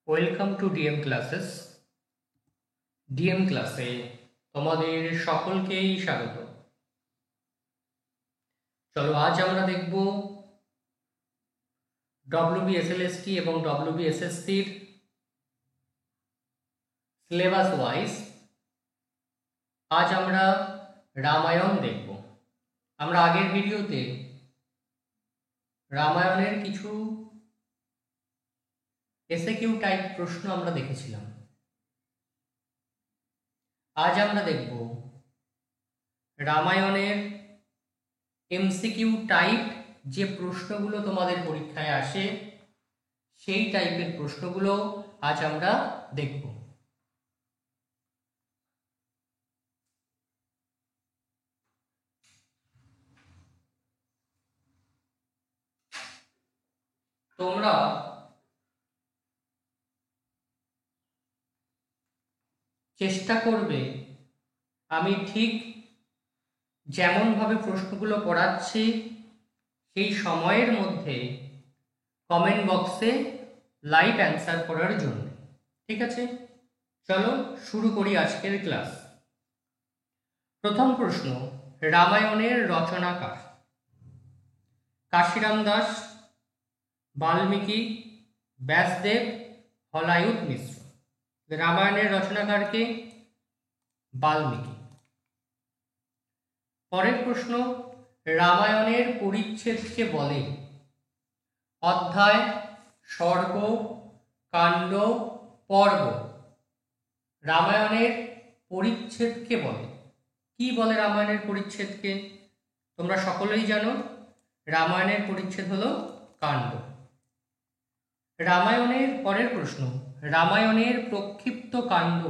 Welcome to DM classes. DM ক্লাসে তোমাদের সকলকেই স্বাগত। চলো আজ আমরা দেখব ডব্লিউবিএসএলএসটি এবং ডব্লিউবিএসএসসির সিলেবাস ওয়াইজ আজ আমরা রামায়ণ দেখব। আমরা আগের ভিডিওতে রামায়ণের কিছু এসএকিউ টাইপ প্রশ্ন আমরা দেখেছিলাম। আজ আমরা দেখব রামায়ণের এমসিকিউ টাইপ যে প্রশ্নগুলো তোমাদের পরীক্ষায় আসে সেই টাইপের প্রশ্নগুলো আজ আমরা দেখব। তোমরা চেষ্টা করবে আমি ঠিক যেমনভাবে প্রশ্নগুলো পড়াচ্ছি সেই সময়ের মধ্যে কমেন্ট বক্সে লাইভ অ্যান্সার করার জন্য। ঠিক আছে, চলো শুরু করি আজকের ক্লাস। প্রথম প্রশ্ন, রামায়ণের রচনাকার কাশিরাম দাস, বাল্মীকি, ব্যাসদেব, হলায়ুত মিশ্র। রামায়ণের রচনাকারকে বাল্মীকি। পরের প্রশ্ন, রামায়ণের পরিচ্ছেদকে বলে অধ্যায়, সর্গ, কাণ্ড, পর্ব। রামায়ণের পরিচ্ছেদকে বলে কি বলে? রামায়ণের পরিচ্ছেদকে তোমরা সকলেই জানো, রামায়ণের পরিচ্ছেদ হলো কাণ্ড। রামায়ণের পরের প্রশ্ন, রামায়ণের প্রক্ষিপ্ত কাণ্ড।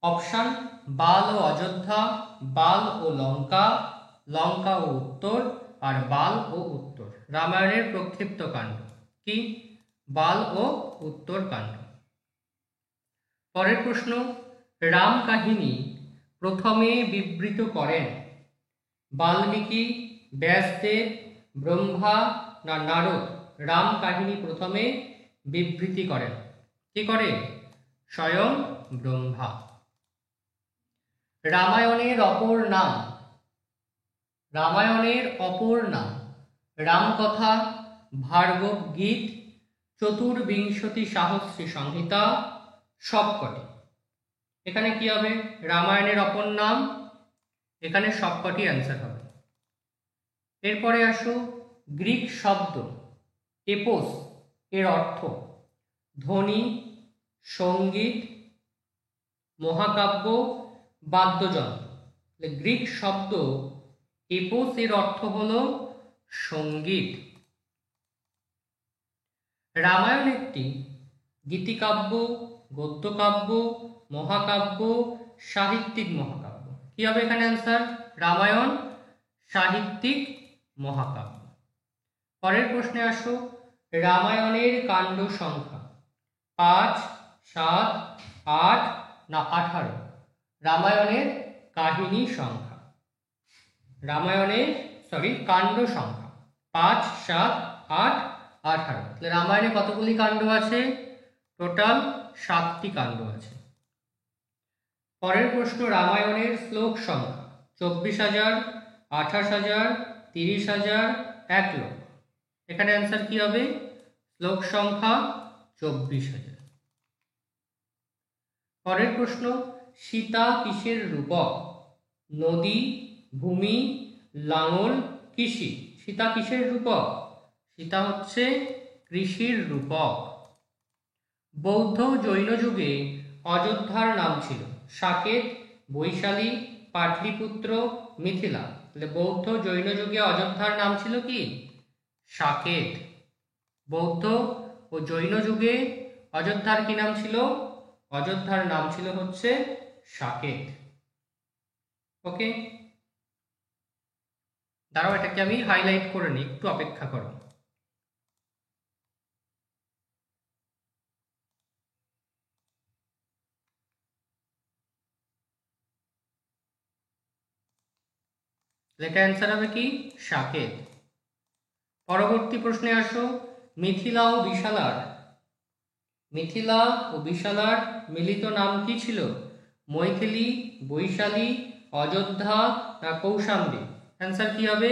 অপশান, বাল ও অযোধ্যা, বাল ও লঙ্কা, লঙ্কা ও উত্তর, আর বাল ও উত্তর। রামায়ণের প্রক্ষিপ্ত কাণ্ড কি? বাল ও উত্তর কাণ্ড। পরের প্রশ্ন, রাম কাহিনী প্রথমে বিবৃত করেন বাল্মীকি, ব্যাসদেব, ব্রহ্মা না নারদ? রাম কাহিনী প্রথমে বিবৃতি করেন কি করে? স্বয়ং ব্রহ্মা। রামায়ণের অপর নাম। রামায়ণের অপর নাম রামকথা, ভার্গব গীত, চতুর্বিংশতি সাহস্রী সংহিতা, সবকটি। এখানে কি হবে? রামায়ণের অপর নাম, এখানে সবকটি অ্যান্সার হবে। এরপরে আসো, গ্রিক শব্দ এপোস এর অর্থ ধ্বনি, সঙ্গীত, মহাকাব্য, বাদ্যযন্ত্র। গ্রিক শব্দ এপোস এর অর্থ হলো সঙ্গীত। রামায়ণ একটি গীতিকাব্য, গদ্যকাব্য, মহাকাব্য, সাহিত্যিক মহাকাব্য। কি হবে এখানে অ্যান্সার? রামায়ণ সাহিত্যিক মহাকাব্য। পরের প্রশ্নে আসো, রামায়ণের কাণ্ড সংখ্যা 5, 7, 8 না 18? রামায়ণের কাহিনী সংখ্যা, কাণ্ড সংখ্যা 5, 7, 8, 18। রামায়ণে কতগুলি কাণ্ড আছে? টোটাল 7টি কাণ্ড আছে। পরের প্রশ্ন, রামায়ণের শ্লোক সংখ্যা 24,000, 28,000, 30,000, 1 লক্ষ। এখানে অ্যান্সার কি হবে? শ্লোক সংখ্যা 24,000। পরের প্রশ্ন, সীতা কিসের রূপক? নদী, ভূমি, লাঙল, কৃষি। সীতা কিসের রূপক? সীতা হচ্ছে কৃষির রূপক। বৌদ্ধ জৈন যুগে অযোধ্যার নাম ছিল সাকেত, বৈশালী, পাটলিপুত্র, মিথিলা। বৌদ্ধ জৈন যুগে অযোধ্যার নাম ছিল কি? সাকেত। বৌদ্ধ ও জৈন যুগে অযোধ্যার কি নাম ছিল? অযোধ্যার নাম ছিল হচ্ছে সাকেত। ওকে, দাঁড়াও এটাকে আমি হাইলাইট করে নিই, একটু অপেক্ষা করো। এটা অ্যান্সার হবে কি? সাকেত। পরবর্তী প্রশ্নে আসো, মিথিলা ও বিশালার মিথিলা ও বিশালার মিলিত নাম কি ছিল? মৈথিলী, বৈশালী, অযোধ্যা না কৌশাম্বী? অ্যান্সার কি হবে?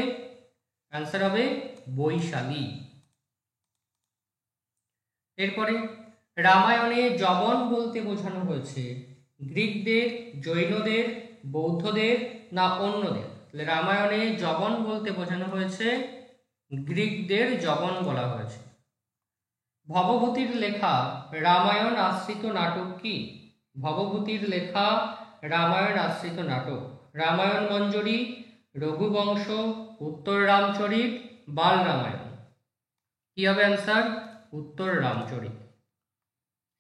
অ্যান্সার হবে বৈশালী। এরপরে রামায়ণে যবন বলতে বোঝানো হয়েছে গ্রিকদের, জৈনদের, বৌদ্ধদের না অন্যদের? রামায়ণে যবন বলতে বোঝানো হয়েছে গ্রিকদের যবন বলা হয়েছে। ভবভূতির লেখা রামায়ণ আশ্রিত নাটক কি? ভবভূতির লেখা রামায়ণ আশ্রিত নাটক রামায়ণ মঞ্জরি, রঘুবংশ, উত্তর রামচরিত, বাল রামায়ণ। কি হবে অ্যান্সার? উত্তর রামচরিত।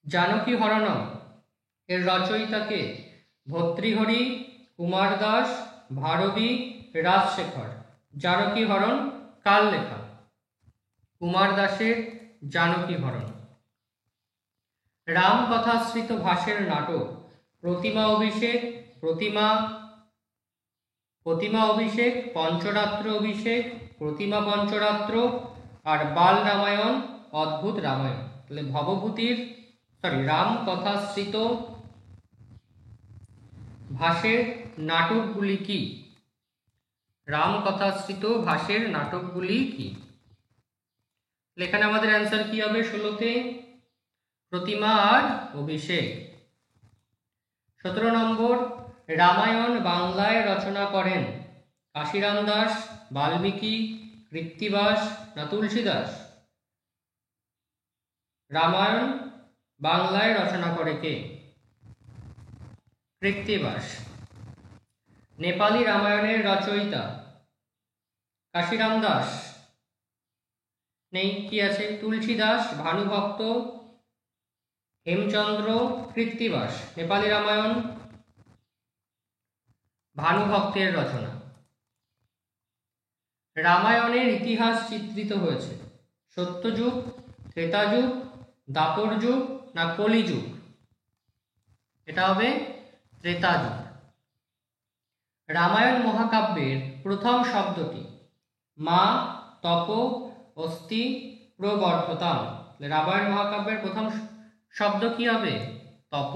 জানকী হরণম এর রচয়িতাকে? ভর্তৃহরি, কুমার দাস, ভারবী, রাজশেখর। জানকী হরণ কার লেখা? কুমার দাসের জানকী হরণ। রাম কথাশ্রিত ভাসের নাটক প্রতিমা অভিষেক, প্রতিমা অভিষেক, পঞ্চরাত্র অভিষেক, প্রতিমা পঞ্চরাত্র আর বাল রামায়ণ, অদ্ভুত রামায়ণ। তাহলে ভবভূতির রাম কথাশ্রিত ভাসের নাটকগুলি কি? রাম কথাশ্রিত ভাসের নাটকগুলি কি? এখানে আমাদের অ্যান্সার কি হবে? 16তে প্রতিমা আর অভিষেক। 17 নম্বর রামায়ণ বাংলায় রচনা করেন কাশিরাম দাস, বাল্মীকি, কৃত্তিবাস না তুলসীদাস? রামায়ণ বাংলায় রচনা করে কে? কৃত্তিবাস। নেপালি রামায়ণের রচয়িতা কাশিরাম দাস নেই, কি আছে? তুলসীদাস, ভানুভক্ত, হেমচন্দ্র, কৃত্তিবাস। নেপালি রামায়ণ ভানুভক্তের রচনা। রামায়ণের ইতিহাস চিত্রিত হয়েছে সত্যযুগ, ত্রেতাযুগ, দাপর যুগ না কলিযুগ? এটা হবে ত্রেতাযুগ। রামায়ণ মহাকাব্যের প্রথম শব্দটি? মা, তপ, অস্তি, প্রবর্ধতাম। রামায়ণ মহাকাব্যের প্রথম শব্দ কি হবে? তপ।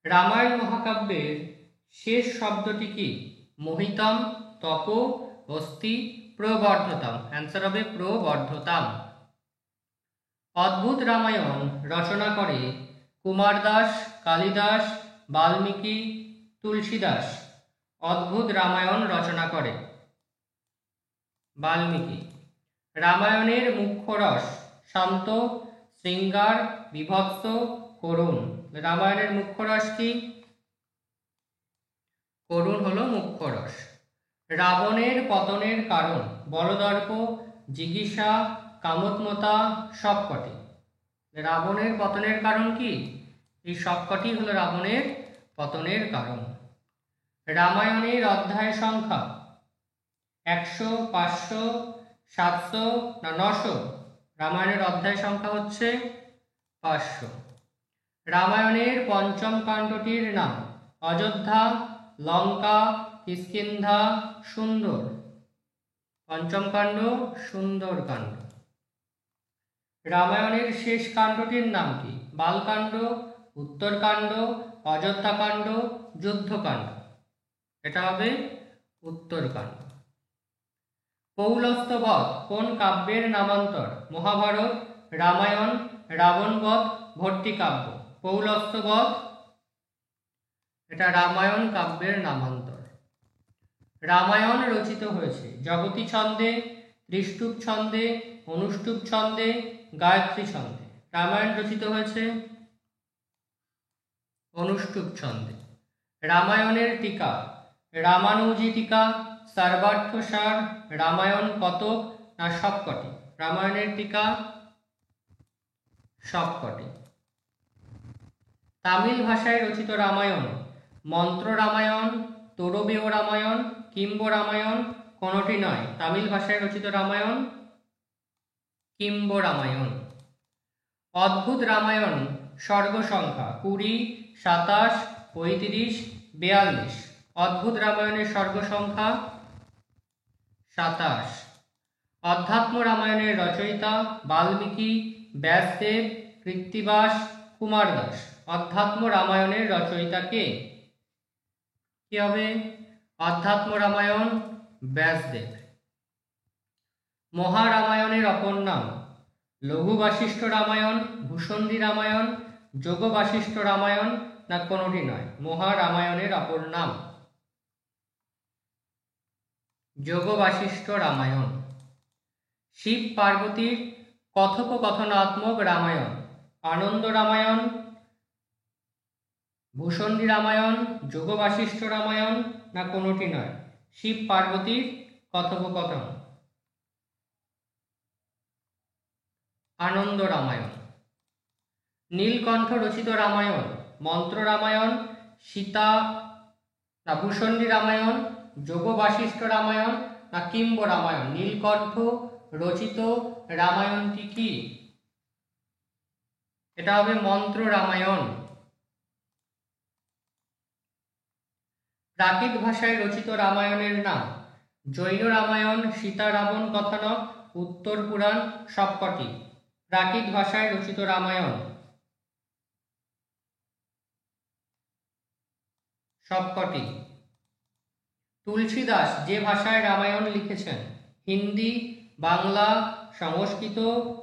রামায়ণ মহাকাব্যের শেষ শব্দটি কি? মোহিতম, তপ, অস্তি, প্রবর্ধতাম। অ্যান্সার হবে প্রবর্ধতাম। অদ্ভুত রামায়ণ রচনা করে কুমার দাস, কালিদাস, বাল্মীকি, তুলসীদাস? অদ্ভুত রামায়ণ রচনা করে বাল্মীকি। রামায়ণের মুখ্য রস শান্ত, শৃঙ্গার, বিভৎস, করুণ? রামায়ণের মুখ্য রস কি? করুণ হলো মুখ্য রস। রাবণের পতনের কারণ বলদর্প, জিগীষা, কামোত্মতা, সবকটি? রাবণের পতনের কারণ কি? এই সবকটি হলো রাবণের পতনের কারণ। রামায়ণের অধ্যায় সংখ্যা 100, 500, 700 না 900? রামায়ণের অধ্যায় সংখ্যা হচ্ছে 500। রামায়ণের পঞ্চম কাণ্ডটির নাম? অযোধ্যা, লঙ্কা, কিষ্কিন্ধা, সুন্দর? পঞ্চম কাণ্ড সুন্দরকাণ্ড। রামায়ণের শেষ কাণ্ডটির নাম কি? বালকাণ্ড, উত্তরকাণ্ড, অযোধ্যাকাণ্ড, যুদ্ধকাণ্ড? এটা হবে উত্তরকাণ্ড। পৌলস্ত্যবধ কোন কাব্যের নামান্তর? মহাভারত, রামায়ণ, রাবণবধ, ভট্টিকাব্য? পৌলস্ত্যবধ এটা রামায়ণ কাব্যের নামান্তর। রামায়ণ রচিত হয়েছে জগতী ছন্দে, ত্রিষ্টুপ ছন্দে, অনুষ্টুপ ছন্দে, গায়ত্রী ছন্দে? রামায়ণ রচিত হয়েছে অনুষ্টুপ ছন্দে। রামায়ণের টিকা রামানুজী টিকা, সর্বার্থসার, রামায়ণ কতক না সবকটি? রামায়ণের টিকা সবকটি। তামিল ভাষায় রচিত রামায়ণ মন্ত্র রামায়ণ, তোরবেয় রামায়ণ, কিম্ব রামায়ণ? কোনটি নয়। তামিল ভাষায় রচিত রামায়ণ কিম্ব রামায়ণ। অদ্ভুত রামায়ণ সর্গ সংখ্যা 20, 27, 35, 42? অদ্ভুত রামায়ণের সর্গ সংখ্যা 27। অধ্যাত্ম রামায়ণের রচয়িতা বাল্মীকি, ব্যাসদেব, কৃত্তিবাস, কুমার দাস। অধ্যাত্ম রামায়ণের রচয়িতা কে? কি হবে? অধ্যাত্ম রামায়ণ ব্যাসদেব। মহারামায়ণের অপর নাম লঘু বাসিষ্ঠ রামায়ণ, ভূষণ্ডী রামায়ণ, যোগ বাসিষ্ঠ রামায়ণ, না কোনোটি নয়? মহারামায়ণের অপর নাম যোগ বাসিষ্ঠ রামায়ণ। শিব পার্বতীর কথোপকথনাত্মক রামায়ণ আনন্দ রামায়ণ, ভূষণ্ডী রামায়ণ, যোগ বাসিষ্ঠ রামায়ণ, না কোনোটি নয়? শিব পার্বতীর কথোপকথন আনন্দ রামায়ণ। নীলকণ্ঠ রচিত রামায়ণ মন্ত্র রামায়ণ, সীতা না ভূষণ্ডী রামায়ণ, যোগ বাসিষ্ঠ রামায়ণ, না কিম্ব রামায়ণ? নীলকণ্ঠ রচিত রামায়ণটি কি? এটা হবে মন্ত্র রামায়ণ। প্রাকৃত ভাষায় রচিত রামায়ণের নাম জৈন রামায়ণ, সীতা রাবণ কথানক, উত্তর পুরাণ, সবকটি। প্রাকৃত ভাষায় রচিত রামায়ণ সবকটি। তুলসীদাস যে ভাষায় রামায়ণ লিখেছেন? হিন্দি, বাংলা, সংস্কৃত,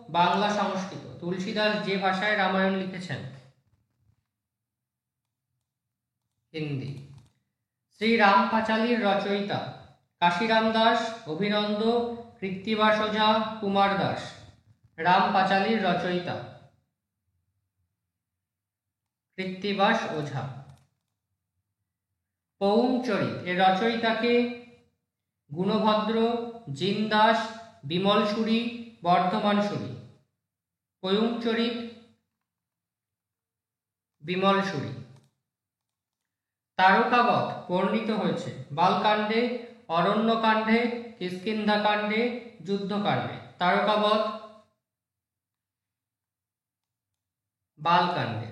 বাংলা সংস্কৃত। তুলসীদাস যে ভাষায় রামায়ণ লিখেছেন? হিন্দি। শ্রীরাম পাঁচালীর রচয়িতা কাশিরাম দাস, অভিনন্দ, কৃত্তিবাস ওঝা, কুমার দাস। রাম পাঁচালীর রচয়িতা কৃত্তিবাস ওঝা। পৌংচরিত এর রচয়িতাকে? গুণভদ্র, জিনদাস, বিমল সুরি, বর্ধমান সুরি। পৌংচরিত বিমল সুরি। তারকাবধ বর্ণিত হয়েছে বালকাণ্ডে, অরণ্যকাণ্ডে, কিষ্কিন্ধাকাণ্ডে, যুদ্ধকাণ্ডে। তারকাবধ বালকাণ্ডে।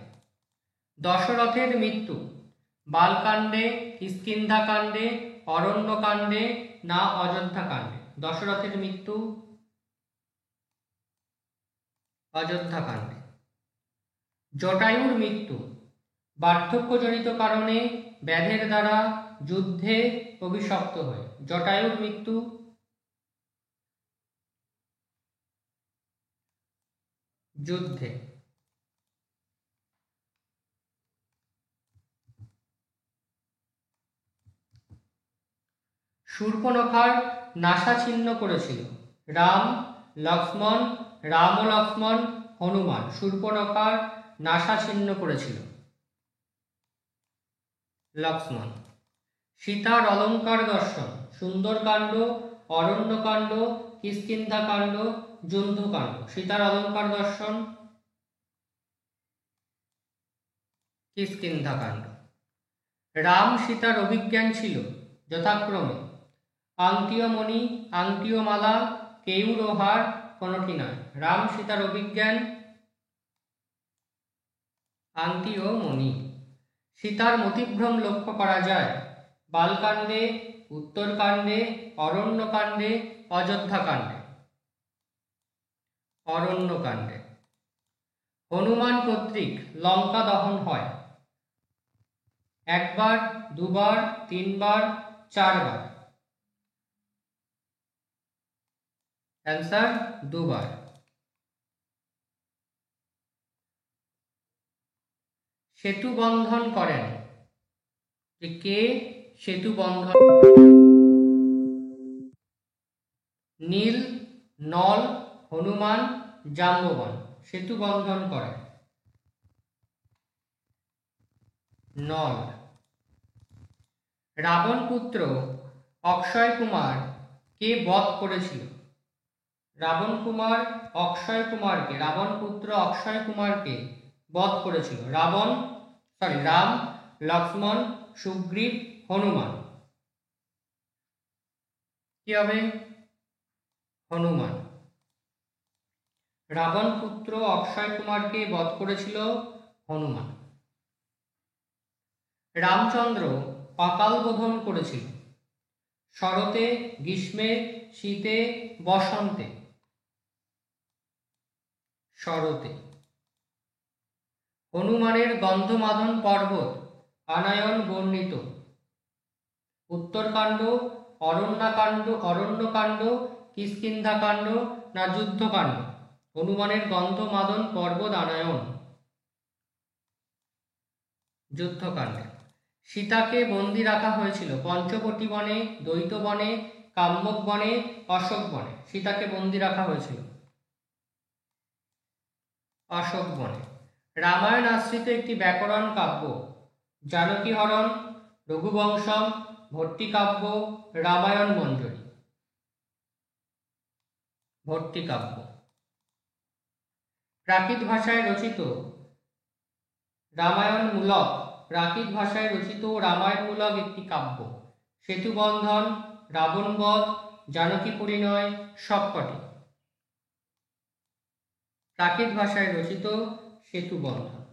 দশরথের মৃত্যু বালকাণ্ডে, কিষ্কিন্ধাকাণ্ডে, অরণ্যকাণ্ডে, না অযোধ্যাকাণ্ডে? দশরথের মৃত্যু অযোধ্যাকাণ্ডে। জটায়ুর মৃত্যু বার্ধক্যজনিত কারণে, ব্যাধের দ্বারা, যুদ্ধে অভিশপ্ত হয়ে। জটায়ুর মৃত্যু যুদ্ধে। শূর্পণখার নাসা ছিন্ন করেছিল রাম, লক্ষ্মণ, রাম ও লক্ষ্মণ, হনুমান। শূর্পণখার নাসা ছিন্ন করেছিল লক্ষ্মণ। সীতার অলঙ্কার দর্শন সুন্দরকাণ্ড, অরণ্যকাণ্ড, কিষ্কিন্ধাকাণ্ড, যুদ্ধকাণ্ড। সীতার অলঙ্কার দর্শন কিষ্কিন্ধাকাণ্ড। রাম সীতার অভিজ্ঞান ছিল যথাক্রমে আংটিও মণি, আংটিও মালা, কেউর ও হার, কোনটি নয়? রাম সীতার অভিজ্ঞান আংটি ও মণি। সীতার মতিভ্রম লক্ষ্য করা যায় বালকাণ্ডে, উত্তরকাণ্ডে, অরণ্যকাণ্ডে, অযোধ্যাকাণ্ডে। অরণ্যকাণ্ডে। হনুমান কর্তৃক লঙ্কা দহন হয় একবার, দুবার, তিনবার, চারবার? অ্যান্সার দুবার। সেতু বন্ধন করেন যে কে? সেতু বন্ধন নীল, নল, হনুমান, জাম্ববান। সেতু বন্ধন করেন নল। রাবণ পুত্র অক্ষয় কুমার কে বধ করেছিল? রাবণ পুত্র অক্ষয় কুমারকে বধ করেছিল রাম, লক্ষ্মণ, সুগ্রীব, হনুমান। কি হবে? হনুমান। রাবণ পুত্র অক্ষয় কুমারকে বধ করেছিল হনুমান। রামচন্দ্র অকাল বোধন করেছিল শরতে, গ্রীষ্মে, শীতে, বসন্তে। শরতে। হনুমানের গন্ধমাদন পর্বত আনায়ন বর্ণিত। উত্তরকাণ্ড, অরণ্যকাণ্ড, কিষ্কিন্ধাকাণ্ড না যুদ্ধকাণ্ড? হনুমানের গন্ধমাদন পর্বত আনায়ন, যুদ্ধকাণ্ডে। সীতাকে বন্দী রাখা হয়েছিল পঞ্চবটী বনে, দ্বৈত বনে, কাম্যক বনে, অশোক বনে। সীতাকে বন্দী রাখা হয়েছিল অশোক বনে। রামায়ণ আশ্রিত একটি ব্যাকরণ কাব্য জানকীহরণ, রঘুবংশম, ভট্টিকাব্য, রামায়ণ মঞ্জরি। ভট্টিকাব্য। প্রাকৃত ভাষায় রচিত রামায়ণমূলক একটি কাব্য সেতুবন্ধন, রাবণবধ, জানকী পরিণয় সবকটি। প্রাকৃত ভাষায় রচিত সেতুবন্ধন।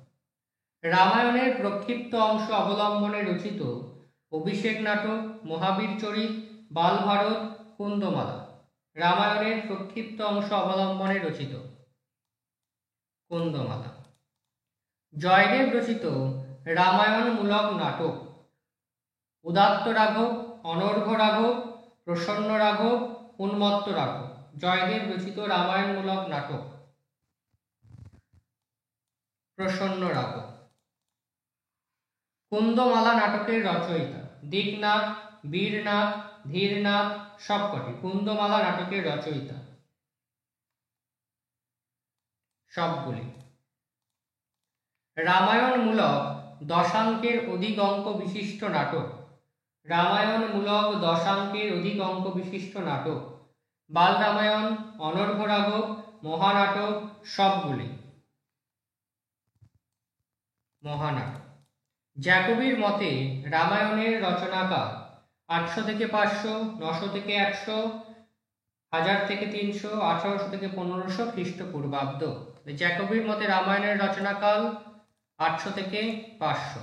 রামায়ণের প্রক্ষিপ্ত অংশ অবলম্বনে রচিত অভিষেক নাটক মহাবীর চরিত, বালভারত, কুন্দমালা। রামায়ণের প্রক্ষিপ্ত অংশ অবলম্বনে রচিত কুন্দমালা। জয়দেব রচিত রামায়ণমূলক নাটক উদাত্ত রাঘব, অনর্ঘ রাঘব, প্রসন্ন রাঘব, উন্মত্ত রাঘব। জয়দেব রচিত রামায়ণমূলক নাটক প্রসন্ন রাঘব। কুন্দমালা নাটকের রচয়িতা দিকনাথ, বীরনাথ, ধীরনাথ সবকটি। কুন্দমালা নাটকের রচয়িতা সবগুলি। রামায়ণমূলক দশাঙ্কের অধিক অঙ্ক বিশিষ্ট নাটক। রামায়ণমূলক দশাঙ্কের অধিক অঙ্ক বিশিষ্ট নাটক বাল রামায়ণ, অনর্ঘ রাঘব, মহানাটক সবগুলি। মহানাটক। জ্যাকবির মতে রামায়ণের রচনাকাল 800 থেকে 500, 900 থেকে 100, 1000 থেকে 300, 1800 থেকে 1500 খ্রিস্টপূর্বাব্দ। জ্যাকবির মতে রামায়ণের রচনাকাল 800 থেকে 500।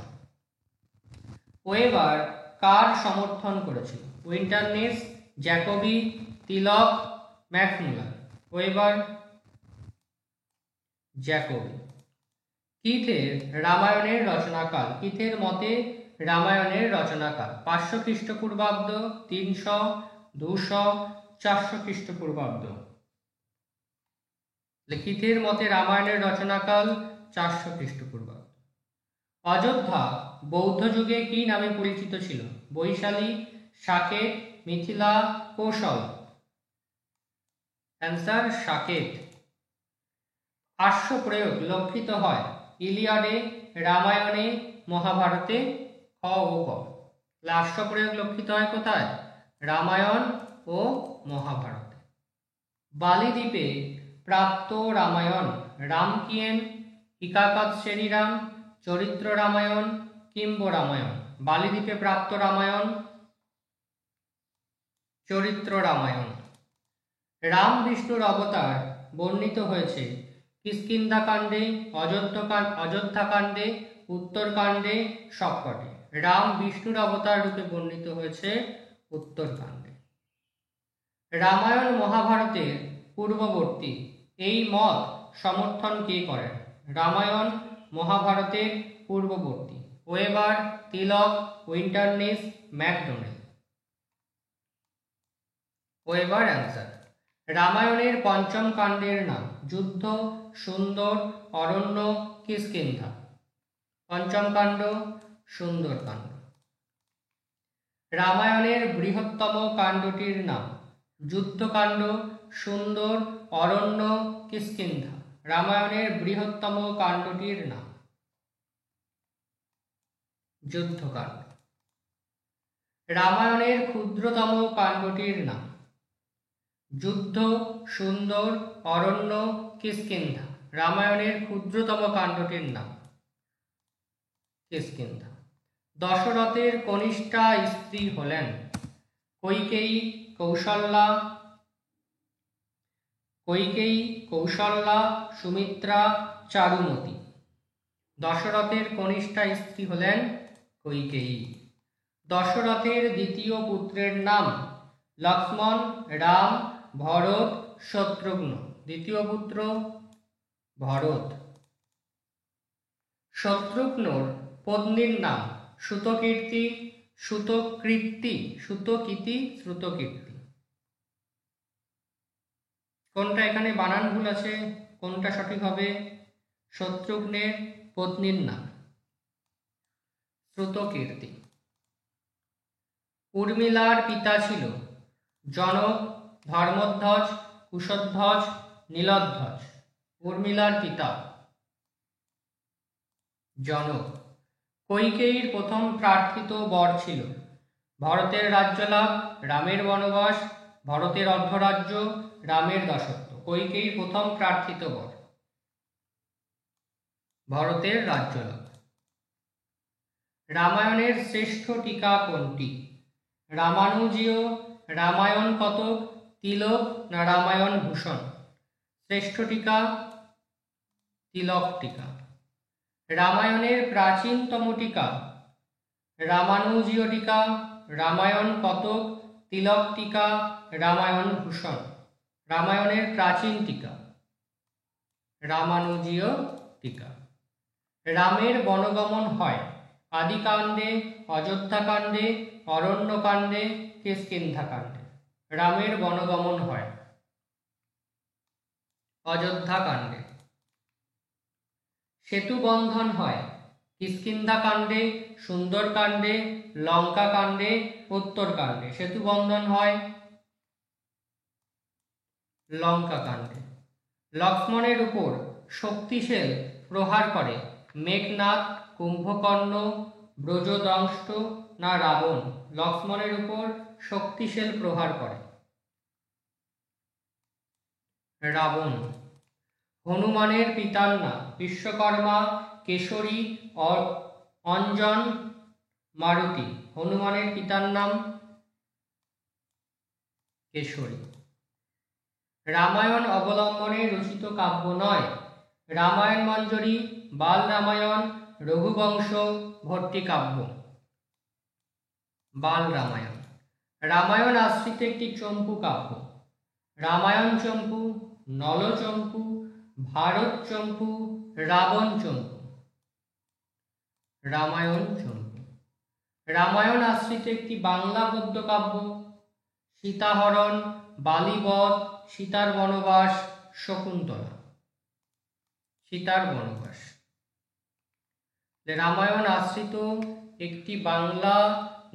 ওয়েবার কার সমর্থন করেছিল? উইন্টারনিস, জ্যাকবি, তিলক, ম্যাকমুলান। Weber, Jacobi. কিথের রামায়ণের রচনাকাল। কিথের মতে রামায়ণের রচনাকাল 500 খ্রিস্টপূর্বাব্দ, 300, 200, 400 খ্রিস্টপূর্বাব্দ। কিথের মতে রামায়ণের রচনাকাল 400 খ্রিস্টপূর্বাব্দ। অযোধ্যা বৌদ্ধ যুগে কি নামে পরিচিত ছিল? বৈশালী, সাকেত, মিথিলা, কৌশল। অ্যান্সার সাকেত। আশ্ব প্রয়োগ লক্ষিত হয় ইলিয়াডে, রামায়ণে, মহাভারতে। খ ও ক। আশ্ব প্রয়োগ লক্ষিত হয় কোথায়? রামায়ণ ও মহাভারতে। বালি দ্বীপে প্রাপ্ত রামায়ণ রামকিয়েন, হিকাকত শ্রীরাম, চরিত্র রামায়ণ, কিম্ব রামায়ণ। বালি দ্বীপে প্রাপ্ত রামায়ণ চরিত্র রামায়ণ। রাম বিষ্ণুর অবতার বর্ণিত হয়েছে কিষ্কিন্ধাকাণ্ডে, অযোধ্যাকাণ্ডে, উত্তরকাণ্ডে সবকটি। রাম বিষ্ণুর অবতার রূপে বর্ণিত হয়েছে উত্তরকাণ্ডে। রামায়ণ মহাভারতের পূর্ববর্তী এই মত সমর্থন কে করেন? রামায়ণ মহাভারতের পূর্ববর্তী ওয়েবার, তিলক, উইন্টারনিস, ম্যাকডোনেল। Weber answer. রামায়ণের পঞ্চম কাণ্ডের নাম যুদ্ধ, সুন্দর, অরণ্য, কিষ্কিন্ধা। পঞ্চম কাণ্ড সুন্দরকাণ্ড। রামায়ণের বৃহত্তম কাণ্ডটির নাম যুদ্ধকাণ্ড, সুন্দর, অরণ্য, কিষ্কিন্ধা। রামায়ণের বৃহত্তম কাণ্ডটির নাম যুদ্ধকাণ্ড। রামায়ণের ক্ষুদ্রতম কাণ্ডটির নাম যুদ্ধ, সুন্দর, অরণ্য, কিষ্কিন্ধা। রামায়ণের ক্ষুদ্রতম কাণ্ডটির নাম কিষ্কিন্ধা। দশরথের কনিষ্ঠা স্ত্রী হলেন কইকেয়ী, কৌশল্যা, সুমিত্রা, চারুমতি। দশরথের কনিষ্ঠা স্ত্রী হলেন কইকেয়ী। দশরথের দ্বিতীয় পুত্রের নাম লক্ষ্মণ, রাম, ভরত, শত্রুঘ্ন। দ্বিতীয় পুত্র ভরত। শত্রুঘ্নর পত্নীর নাম সুতকীর্তি, সুতকৃতি, সুতকীতি, শ্রুতকীর্তি। কোনটা এখানে বানান ভুল আছে, কোনটা সঠিক হবে? শত্রুঘ্নের পত্নীর নাম শ্রুতকীর্তি। উর্মিলার পিতা ছিল জনক, ধর্মধ্বজ, কুশধ্বজ, নীলধ্বজ। উর্মিলার পিতা জনক। কইকেয়ীর প্রথম প্রার্থিত বর ছিল ভরতের রাজ্যলাভ, রামের বনবাস, ভরতের অর্ধরাজ্য, রামের দাসত্ব। কইকেয়ীর প্রথম প্রার্থিত বর ভরতের রাজ্যলাভ। রামায়ণের শ্রেষ্ঠ টিকা কোনটি? রামানুজীয়, রামায়ণ কতক, তিলক না রামায়ণ ভূষণ? শ্রেষ্ঠ টিকা তিলক টিকা। রামায়ণের প্রাচীনতম টিকা রামানুজীয় টিকা, রামায়ণ কতক, তিলক টিকা, রামায়ণ ভূষণ। রামায়ণের প্রাচীন টিকা রামানুজীয় টিকা। রামের বনগমন হয় আদিকাণ্ডে, অযোধ্যাকাণ্ডে, অরণ্যকাণ্ডে, কিষ্কিন্ধাকাণ্ডে। রামের বনগমন হয় অযোধ্যাকাণ্ডে। সেতু বন্ধন হয় কিষ্কিন্ধাকাণ্ডে, সুন্দরকাণ্ডে, লঙ্কাকাণ্ডে, উত্তরকাণ্ডে। সেতু বন্ধন হয় লঙ্কাকাণ্ডে। লক্ষ্মণের উপর শক্তিশাল প্রহার করে মেঘনাদ, কুম্ভকর্ণ, ব্রজদংষ্ট না রাবণ? লক্ষ্মণের উপর শক্তিশাল প্রহার করে রাবণ। হনুমানের পিতার নাম বিশ্বকর্মা, কেশরী, অঞ্জন, মারুতি। হনুমানের পিতার নাম কেশরী। রামায়ণ অবলম্বনে রচিত কাব্য নয় রামায়ণ মঞ্জরি, বাল রামায়ণ, রঘুবংশ, ভট্টিকাব্য। বাল রামায়ণ। রামায়ণ আশ্রিত একটি চম্পু কাব্য রামায়ণ চম্পু, নল চম্পু, ভারত চম্পু, রাবণ চম্পু। রামায়ণ চম্পু। রামায়ণ আশ্রিত একটি বাংলা গদ্য কাব্য সীতাহরণ, বালিবধ, সীতার বনবাস, শকুন্তলা। সীতার বনবাস। রামায়ণ আশ্রিত একটি বাংলা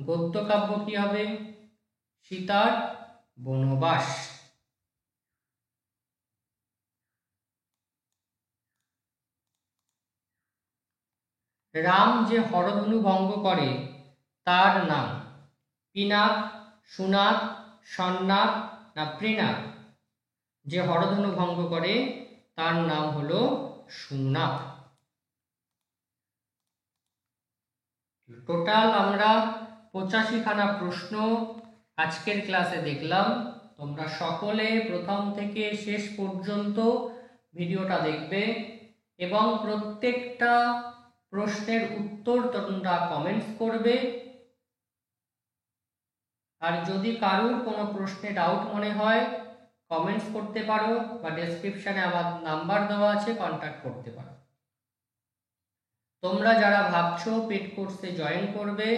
গদ্য কাব্য কি হবে? সীতার বনবাস। রাম যে হরধনু ভঙ্গ করে তার নাম পিনাক, সুনাক, সন্নাক না প্রিনাক? যে হরধনু ভঙ্গ করে তার নাম হলো সুনাক। টোটাল আমরা 85খানা প্রশ্ন আজকের ক্লাসে দেখলাম। তোমরা সকলে প্রথম থেকে শেষ পর্যন্ত ভিডিওটা দেখবে এবং প্রত্যেকটা প্রশ্নের উত্তর তোমরা কমেন্টস করবে। আর যদি কারোর কোনো প্রশ্নে ডাউট মনে হয় কমেন্টস করতে পারো বা ডেসক্রিপশনে আমার নাম্বার দেওয়া আছে, কন্ট্যাক্ট করতে পারো। তোমরা যারা ভাবছো পেড কোর্সে জয়েন করবে,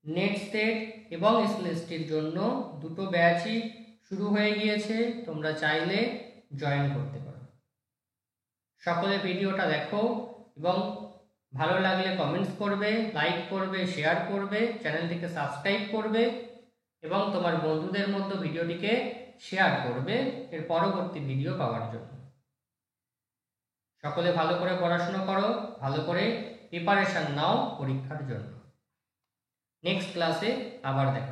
নেট সেট এবং এসএলএসটির জন্য দুটো ব্যাচই শুরু হয়ে গিয়েছে, তোমরা চাইলে জয়েন করতে পারো। সকলে ভিডিওটা দেখো এবং ভালো লাগলে কমেন্টস করবে, লাইক করবে, শেয়ার করবে, চ্যানেলটিকে সাবস্ক্রাইব করবে এবং তোমার বন্ধুদের মধ্যে ভিডিওটিকে শেয়ার করবে এর পরবর্তী ভিডিও পাওয়ার জন্য। সকলে ভালো করে পড়াশোনা করো, ভালো করে প্রিপারেশন নাও পরীক্ষার জন্য। নেক্সট ক্লাসে আবার দেখা।